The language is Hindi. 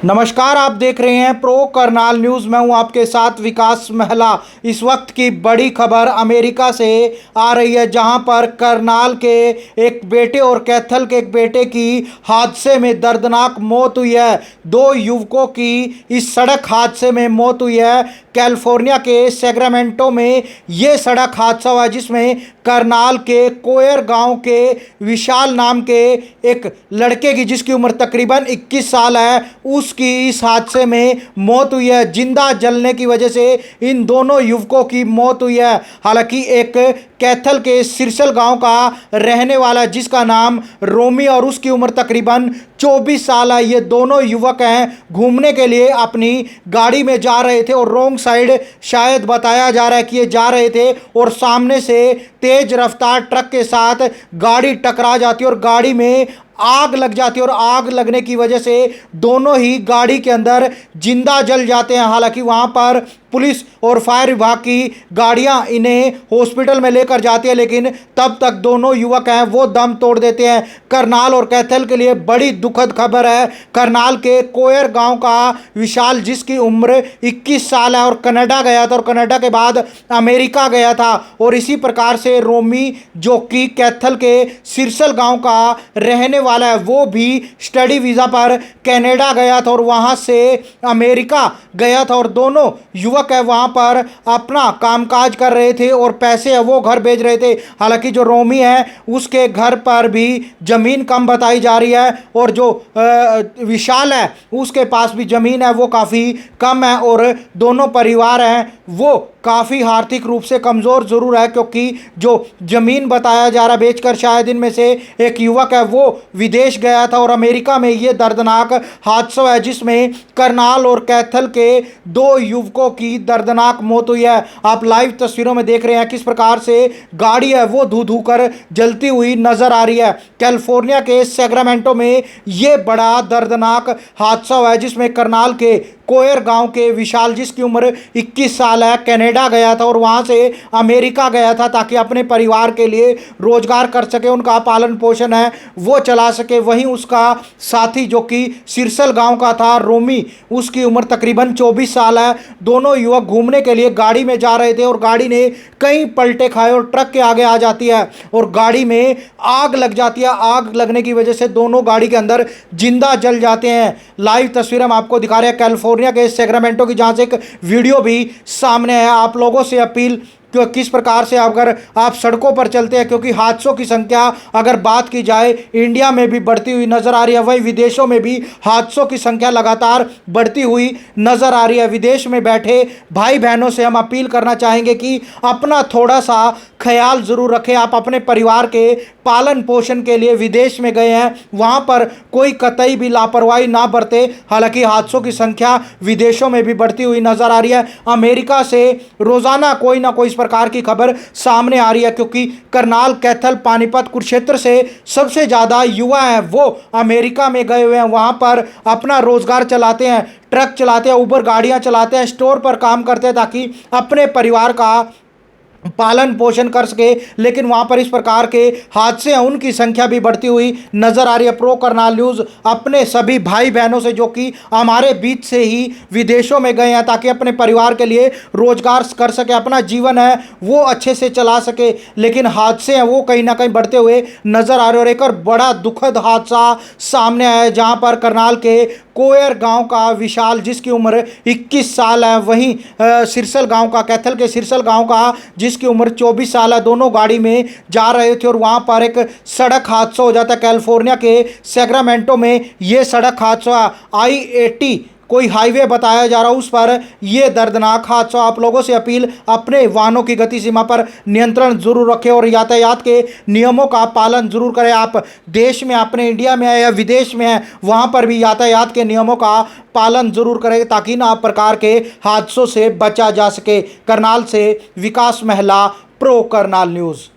नमस्कार, आप देख रहे हैं प्रो करनाल न्यूज़। मैं हूं आपके साथ विकास महला। इस वक्त की बड़ी खबर अमेरिका से आ रही है, जहां पर करनाल के एक बेटे और कैथल के एक बेटे की हादसे में दर्दनाक मौत हुई है। दो युवकों की इस सड़क हादसे में मौत हुई है। कैलिफोर्निया के सैक्रामेंटो में ये सड़क हादसा हुआ, जिसमें करनाल के कोयर गांव के विशाल नाम के एक लड़के की, जिसकी उम्र तकरीबन 21 साल है, उसकी इस हादसे में मौत हुई है। जिंदा जलने की वजह से इन दोनों युवकों की मौत हुई है। हालांकि एक कैथल के सिरसल गांव का रहने वाला, जिसका नाम रोमी और उसकी उम्र तकरीबन 24 साल है, ये दोनों युवक हैं, घूमने के लिए अपनी गाड़ी में जा रहे थे और रोंग साइड शायद बताया जा रहा है कि ये जा रहे थे और सामने से तेज रफ्तार ट्रक के साथ गाड़ी टकरा जाती है और गाड़ी में आग लग जाती है और आग लगने की वजह से दोनों ही गाड़ी के अंदर जिंदा जल जाते हैं। हालांकि वहां पर पुलिस और फायर विभाग की गाड़ियां इन्हें हॉस्पिटल में लेकर जाती है, लेकिन तब तक दोनों युवक हैं वो दम तोड़ देते हैं। करनाल और कैथल के लिए बड़ी दुखद खबर है। करनाल के कोयर गांव का विशाल, जिसकी उम्र 21 साल है और कनाडा गया था और कनाडा के बाद अमेरिका गया था, और इसी प्रकार से रोमी, जो कि कैथल के सिरसल गांव का रहने वाला है, वो भी स्टडी वीज़ा पर कनाडा गया था और वहां से अमेरिका गया था। और दोनों युवक है वहां पर अपना कामकाज कर रहे थे और पैसे है वो घर भेज रहे थे। हालांकि जो रोमी है उसके घर पर भी जमीन कम बताई जा रही है और जो विशाल है उसके पास भी जमीन है वो काफ़ी कम है, और दोनों परिवार हैं वो काफ़ी आर्थिक रूप से कमज़ोर ज़रूर है, क्योंकि जो ज़मीन बताया जा रहा बेचकर शायद इनमें से एक युवक है वो विदेश गया था। और अमेरिका में ये दर्दनाक हादसा है, जिसमें करनाल और कैथल के दो युवकों की दर्दनाक मौत हुई है। आप लाइव तस्वीरों में देख रहे हैं किस प्रकार से गाड़ी है वो धू धू कर जलती हुई नजर आ रही है। कैलिफोर्निया के सैक्रामेंटो में ये बड़ा दर्दनाक हादसा हुआ है, जिसमें करनाल के कोयर गांव के विशाल, जिसकी उम्र 21 साल है, कनाडा गया था और वहां से अमेरिका गया था ताकि अपने परिवार के लिए रोजगार कर सके, उनका पालन पोषण है वो चला सके। वहीं उसका साथी, जो कि सिरसल गांव का था, रोमी, उसकी उम्र तकरीबन 24 साल है। दोनों युवक घूमने के लिए गाड़ी में जा रहे थे और गाड़ी ने कई पलटे खाए और ट्रक के आगे आ जाती है और गाड़ी में आग लग जाती है। आग लगने की वजह से दोनों गाड़ी के अंदर जिंदा जल जाते हैं। लाइव तस्वीर हम आपको दिखा रहे हैं कैलिफोर्निया के सैक्रामेंटो की, जहां से एक वीडियो भी सामने है। आप लोगों से अपील कि किस प्रकार से अगर आप सड़कों पर चलते हैं, क्योंकि हादसों की संख्या अगर बात की जाए इंडिया में भी बढ़ती हुई नज़र आ रही है, वहीं विदेशों में भी हादसों की संख्या लगातार बढ़ती हुई नज़र आ रही है। विदेश में बैठे भाई बहनों से हम अपील करना चाहेंगे कि अपना थोड़ा सा ख्याल ज़रूर रखें। आप अपने परिवार के पालन पोषण के लिए विदेश में गए हैं, वहाँ पर कोई कतई भी लापरवाही ना बरते। हालांकि हादसों की संख्या विदेशों में भी बढ़ती हुई नज़र आ रही है। अमेरिका से रोज़ाना कोई ना कोई प्रकार की खबर सामने आ रही है, क्योंकि करनाल, कैथल, पानीपत, कुरुक्षेत्र से सबसे ज़्यादा युवा हैं वो अमेरिका में गए हुए हैं। वहाँ पर अपना रोजगार चलाते हैं, ट्रक चलाते हैं, उबर गाड़ियाँ चलाते हैं, स्टोर पर काम करते हैं ताकि अपने परिवार का पालन पोषण कर सके। लेकिन वहाँ पर इस प्रकार के हादसे हैं उनकी संख्या भी बढ़ती हुई नज़र आ रही है। प्रो करनाल न्यूज़ अपने सभी भाई बहनों से, जो कि हमारे बीच से ही विदेशों में गए हैं ताकि अपने परिवार के लिए रोजगार कर सके, अपना जीवन है वो अच्छे से चला सके, लेकिन हादसे हैं वो कहीं ना कहीं बढ़ते हुए नज़र आ रहे हैं। और एक और बड़ा दुखद हादसा सामने आया है, जहाँ पर करनाल के कोयर गांव का विशाल, जिसकी उम्र 21 साल है, वहीं सिरसल गांव का, कैथल के सिरसल गांव का, जिसकी उम्र 24 साल है, दोनों गाड़ी में जा रहे थे और वहां पर एक सड़क हादसा हो जाता है। कैलिफोर्निया के सैक्रामेंटो में ये सड़क हादसा I-80 कोई हाईवे बताया जा रहा, उस पर यह दर्दनाक हादसा। आप लोगों से अपील, अपने वाहनों की गति सीमा पर नियंत्रण जरूर रखें और यातायात के नियमों का पालन जरूर करें। आप देश में, अपने इंडिया में है या विदेश में है, वहां पर भी यातायात के नियमों का पालन जरूर करें ताकि ना प्रकार के हादसों से बचा जा सके। करनाल से विकास महला, प्रो करनाल न्यूज़।